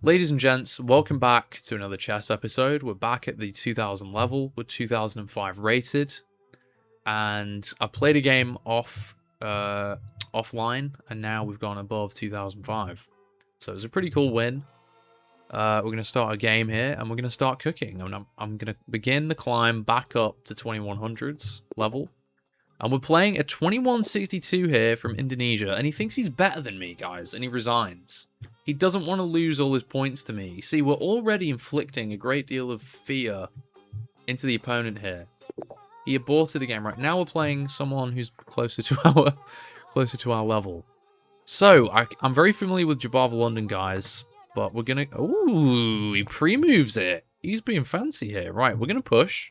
Ladies and gents, welcome back to another chess episode. We're back at the 2000 level. We're 2005 rated. And I played a game offline, and now we've gone above 2005. So it was a pretty cool win. We're going to start a game here, and we're going to start cooking. I'm going to begin the climb back up to 2100s level. And we're playing a 2162 here from Indonesia, and he thinks he's better than me, guys, and he resigns. He doesn't want to lose all his points to me. See, we're already inflicting a great deal of fear into the opponent here. He aborted the game. Right now we're playing someone who's closer to our level. So, I'm very familiar with Jabava London, guys, but we're going to... Ooh, he pre-moves it. He's being fancy here. Right, we're going to push.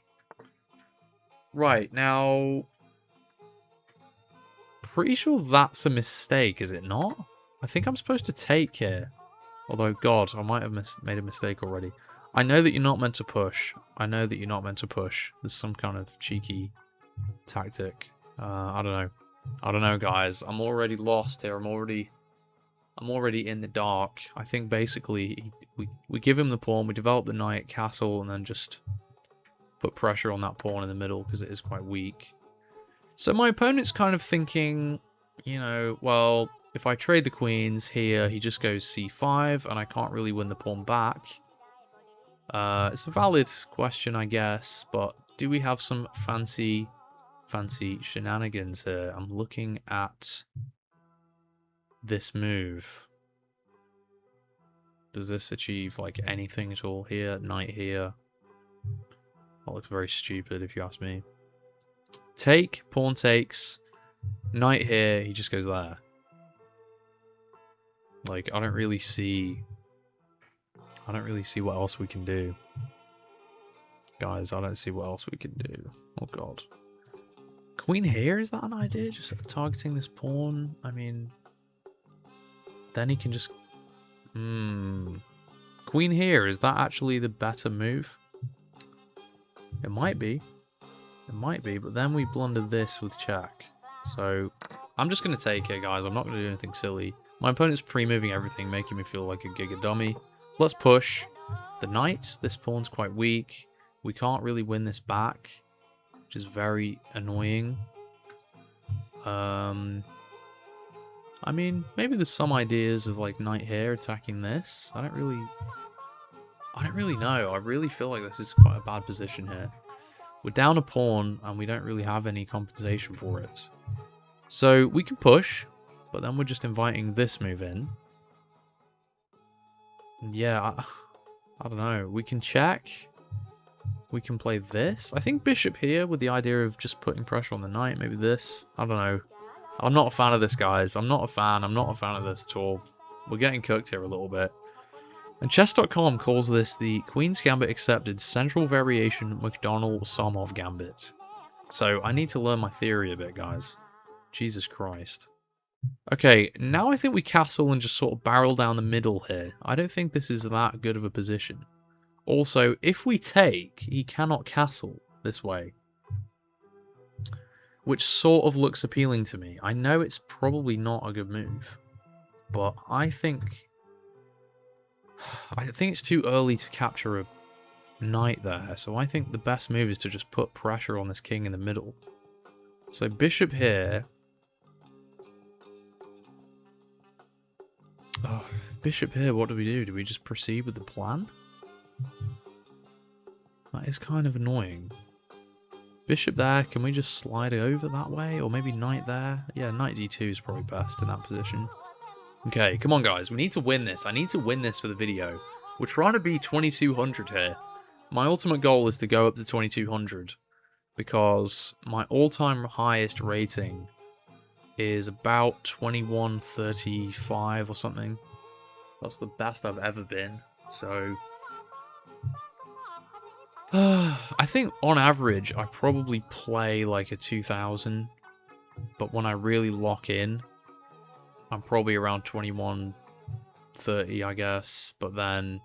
Right, now... Pretty sure that's a mistake, is it not? I think I'm supposed to take here. Although, God, I might have made a mistake already. I know that you're not meant to push. I know that you're not meant to push. There's some kind of cheeky tactic. I don't know. I don't know, guys. I'm already lost here. I'm already in the dark. I think basically we give him the pawn, we develop the knight, castle, and then just put pressure on that pawn in the middle because it is quite weak. So my opponent's kind of thinking, you know, well, if I trade the queens here, he just goes c5, and I can't really win the pawn back. It's a valid question, I guess, but do we have some fancy shenanigans here? I'm looking at this move. Does this achieve, like, anything at all here? Knight here. That looks very stupid, if you ask me. Take, pawn takes, knight here, he just goes there. Like, I don't really see what else we can do. Guys, I don't see what else we can do. Oh god. Queen here, is that an idea? Just targeting this pawn? I mean, then he can just... Queen here, is that actually the better move? It might be. It might be, but then we blundered this with check. So, I'm just going to take it, guys. I'm not going to do anything silly. My opponent's pre-moving everything, making me feel like a giga dummy. Let's push. The knight. This pawn's quite weak. We can't really win this back, which is very annoying. I mean, maybe there's some ideas of, like, knight here attacking this. I don't really know. I really feel like this is quite a bad position here. We're down a pawn, and we don't really have any compensation for it. So, we can push, but then we're just inviting this move in. And yeah, I don't know. We can check. We can play this. I think bishop here with the idea of just putting pressure on the knight. Maybe this. I don't know. I'm not a fan of this, guys. I'm not a fan. I'm not a fan of this at all. We're getting cooked here a little bit. And chess.com calls this the Queen's Gambit Accepted Central Variation McDonald-Somov Gambit. So I need to learn my theory a bit, guys. Jesus Christ. Okay, now I think we castle and just sort of barrel down the middle here. I don't think this is that good of a position. Also, if we take, he cannot castle this way. Which sort of looks appealing to me. I know it's probably not a good move. But I think it's too early to capture a knight there, so I think the best move is to just put pressure on this king in the middle. So bishop here. Oh, bishop here, what do we do? Do we just proceed with the plan? That is kind of annoying. Bishop there, can we just slide it over that way? Or maybe knight there? Yeah, knight d2 is probably best in that position. Okay, come on guys, we need to win this. I need to win this for the video. We're trying to be 2200 here. My ultimate goal is to go up to 2200 because my all-time highest rating is about 2135 or something. That's the best I've ever been. So I think on average I probably play like a 2000, but when I really lock in I'm probably around 2130, I guess. But then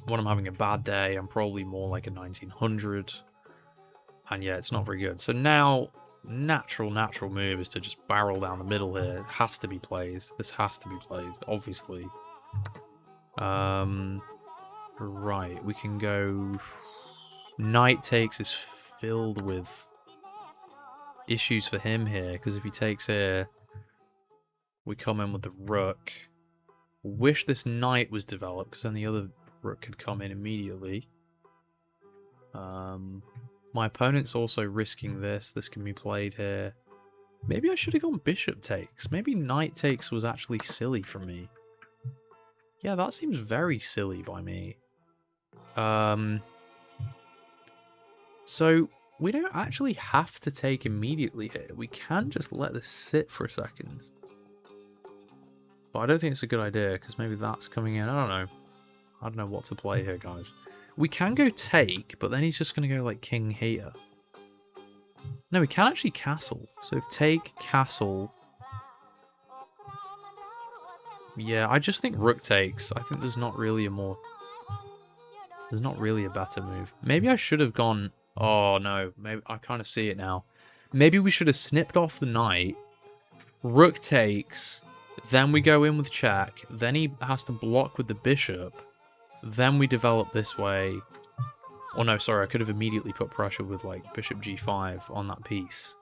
when I'm having a bad day, I'm probably more like a 1900. And yeah, it's not very good. So now, natural move is to just barrel down the middle here. It has to be played. This has to be played, obviously. Right, we can go... Knight takes is filled with issues for him here, because if he takes here, we come in with the rook. Wish this knight was developed, because then the other rook could come in immediately. My opponent's also risking this. This can be played here. Maybe I should have gone bishop takes. Maybe knight takes was actually silly from me. Yeah, that seems very silly by me. So, we don't actually have to take immediately here. We can just let this sit for a second. But I don't think it's a good idea, because maybe that's coming in. I don't know. I don't know what to play here, guys. We can go take, but then he's just going to go like king here. No, we can actually castle. So if take, castle... Yeah, I just think rook takes. I think there's not really a more... There's not really a better move. Maybe I should have gone... Oh, no. Maybe I kind of see it now. Maybe we should have snipped off the knight. Rook takes. Then we go in with check. Then he has to block with the bishop. Then we develop this way. Oh, no, sorry. I could have immediately put pressure with, like, bishop g5 on that piece.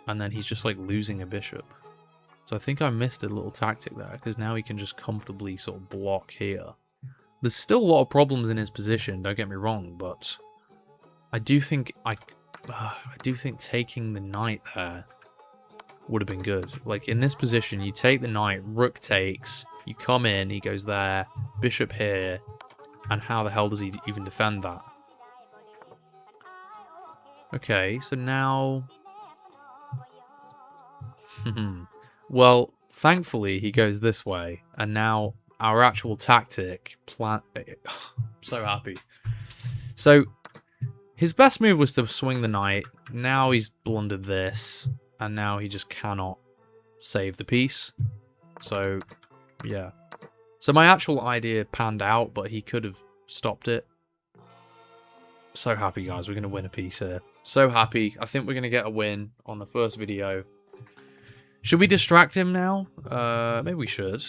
And then he's just, like, losing a bishop. So I think I missed a little tactic there, because now he can just comfortably sort of block here. There's still a lot of problems in his position, don't get me wrong, but I do think taking the knight there would have been good. Like, in this position, you take the knight, rook takes, you come in, he goes there, bishop here, and how the hell does he even defend that? Okay, so now... Well, thankfully, he goes this way, and now our actual tactic plan... So happy. So, his best move was to swing the knight. Now he's blundered this, and now he just cannot save the piece. So, yeah. So my actual idea panned out, but he could have stopped it. So happy, guys. We're going to win a piece here. So happy. I think we're going to get a win on the first video. Should we distract him now? Maybe we should.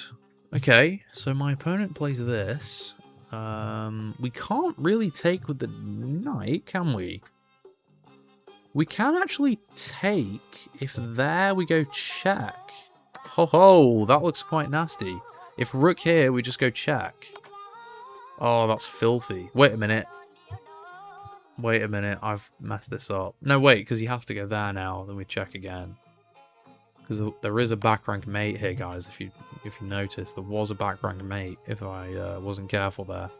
Okay, so my opponent plays this. We can't really take with the knight, can we? We can actually take if there we go check. Ho ho, that looks quite nasty. If rook here, we just go check. Oh, that's filthy. Wait a minute. Wait a minute, I've messed this up. No, wait, because he has to go there now. Then we check again. Because there is a back rank mate here, guys. If you notice, there was a back rank mate. If I wasn't careful there.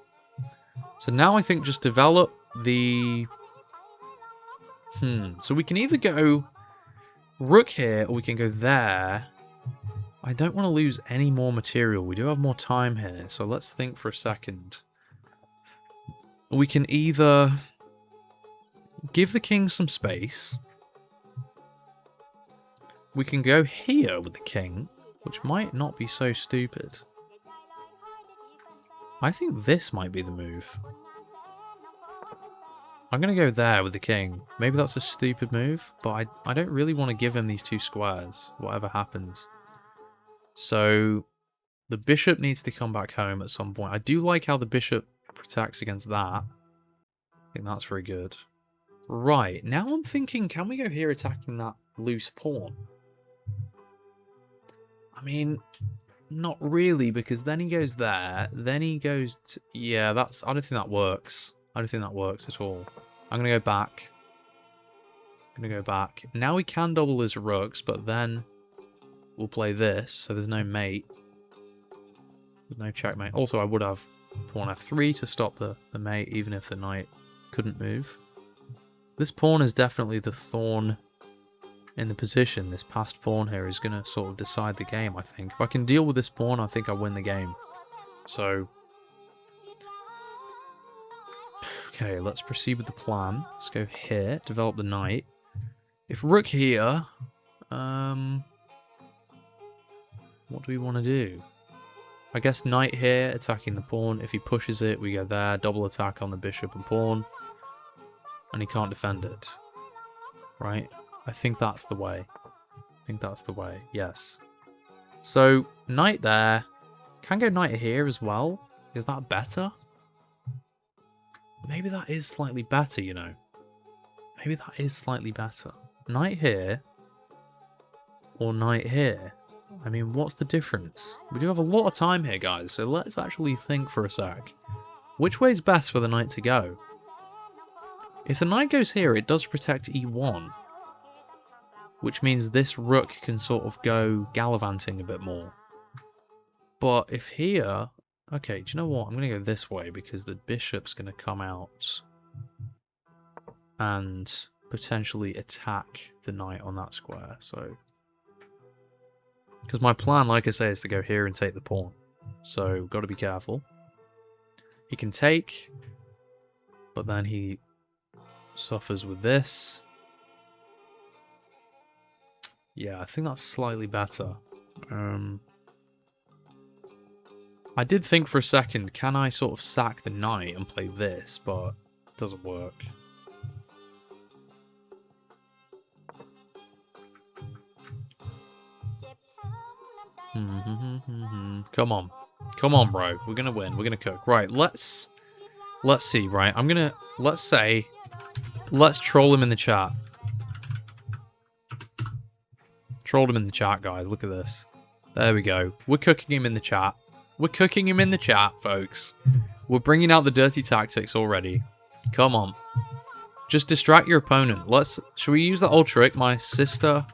So now I think just develop the. So we can either go rook here, or we can go there. I don't want to lose any more material. We do have more time here, so let's think for a second. We can either give the king some space. We can go here with the king, which might not be so stupid. I think this might be the move. I'm going to go there with the king. Maybe that's a stupid move, but I don't really want to give him these two squares, whatever happens. So, the bishop needs to come back home at some point. I do like how the bishop protects against that. I think that's very good. Right, now I'm thinking, can we go here attacking that loose pawn? I mean, not really, because then he goes there, then he goes to... Yeah, that's... I don't think that works. I don't think that works at all. I'm going to go back. I'm going to go back. Now we can double his rooks, but then we'll play this, so there's no mate. There's no checkmate. Also, I would have pawn f3 to stop the mate, even if the knight couldn't move. This pawn is definitely the thorn in the position. This passed pawn here is going to sort of decide the game, I think. If I can deal with this pawn, I think I win the game. So... Okay, let's proceed with the plan. Let's go here, develop the knight. If rook here, what do we want to do? I guess knight here, attacking the pawn. If he pushes it, we go there, double attack on the bishop and pawn. And he can't defend it. Right? I think that's the way. I think that's the way, yes. So, knight there, Can go knight here as well. Is that better? Maybe that is slightly better, you know. Maybe that is slightly better. Knight here. Or knight here. I mean, what's the difference? We do have a lot of time here, guys. So let's actually think for a sec. Which way is best for the knight to go? If the knight goes here, it does protect e1. Which means this rook can sort of go gallivanting a bit more. But if here... Okay, do you know what? I'm going to go this way because the bishop's going to come out and potentially attack the knight on that square. So, because my plan, like I say, is to go here and take the pawn. So, got to be careful. He can take, but then he suffers with this. Yeah, I think that's slightly better. I did think for a second, can I sort of sack the knight and play this, but it doesn't work. Come on. Come on, bro. We're gonna win. We're gonna cook. Right, let's see, right? Let's troll him in the chat. Trolled him in the chat, guys. Look at this. There we go. We're cooking him in the chat. We're cooking him in the chat, folks. We're bringing out the dirty tactics already. Come on. Just distract your opponent. Should we use that old trick? My sister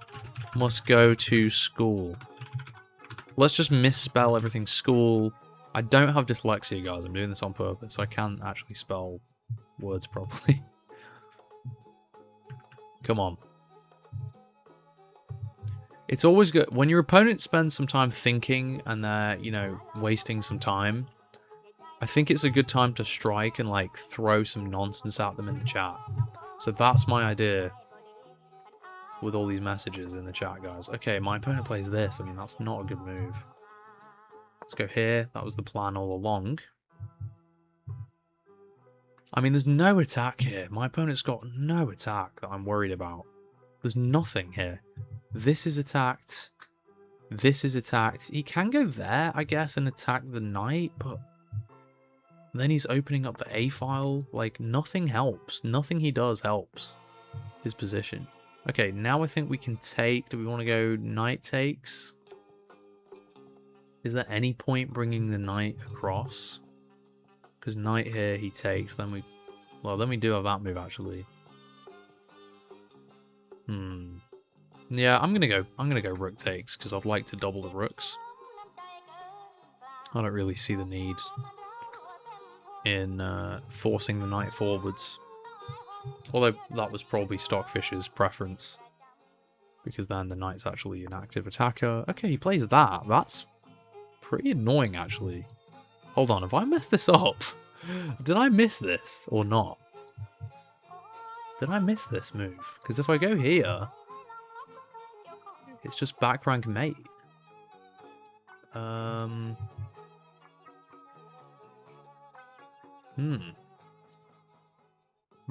must go to school. Let's just misspell everything school. I don't have dyslexia, guys. I'm doing this on purpose. I can't actually spell words properly. Come on. It's always good when your opponent spends some time thinking and they're, you know, wasting some time. I think it's a good time to strike and, like, throw some nonsense at them in the chat. So that's my idea with all these messages in the chat, guys. Okay, my opponent plays this. I mean, that's not a good move. Let's go here. That was the plan all along. I mean, there's no attack here. My opponent's got no attack that I'm worried about. There's nothing here. This is attacked. This is attacked. He can go there, I guess, and attack the knight, but then he's opening up the A file. Like, nothing helps. Nothing he does helps his position. Okay, now I think we can take... Do we want to go knight takes? Is there any point bringing the knight across? Because knight here, he takes. Then we... Well, then we do have that move, actually. Yeah, I'm gonna go rook takes because I'd like to double the rooks. I don't really see the need in forcing the knight forwards. Although that was probably Stockfish's preference. Because then the knight's actually an active attacker. Okay, he plays that. That's pretty annoying, actually. Hold on, have I messed this up? Did I miss this or not? Did I miss this move? Because if I go here... It's just back rank mate. Have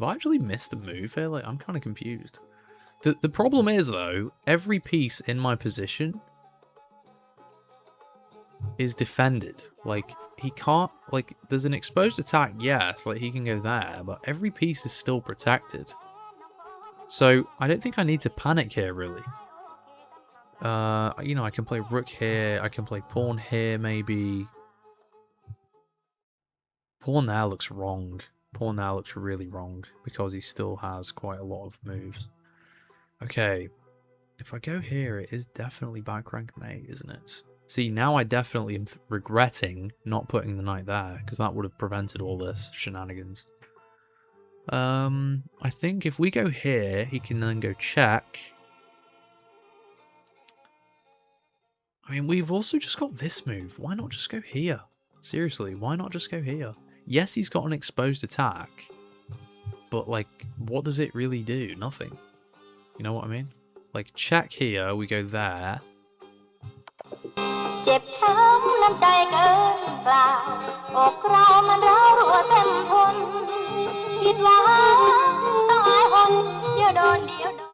I actually missed a move here? Like, I'm kind of confused. The problem is, though, every piece in my position is defended. Like, he can't... Like, there's an exposed attack, yes. Like, he can go there, but every piece is still protected. So, I don't think I need to panic here, really. You know, I can play rook here. I can play pawn here, maybe. Pawn there looks wrong. Pawn there looks really wrong because he still has quite a lot of moves. Okay. If I go here, it is definitely back rank mate, isn't it? See, now I definitely am regretting not putting the knight there because that would have prevented all this shenanigans. I think if we go here, he can then go check. I mean, we've also just got this move. Why not just go here? Seriously, why not just go here? Yes, he's got an exposed attack. But, like, what does it really do? Nothing. You know what I mean? Like, check here, we go there.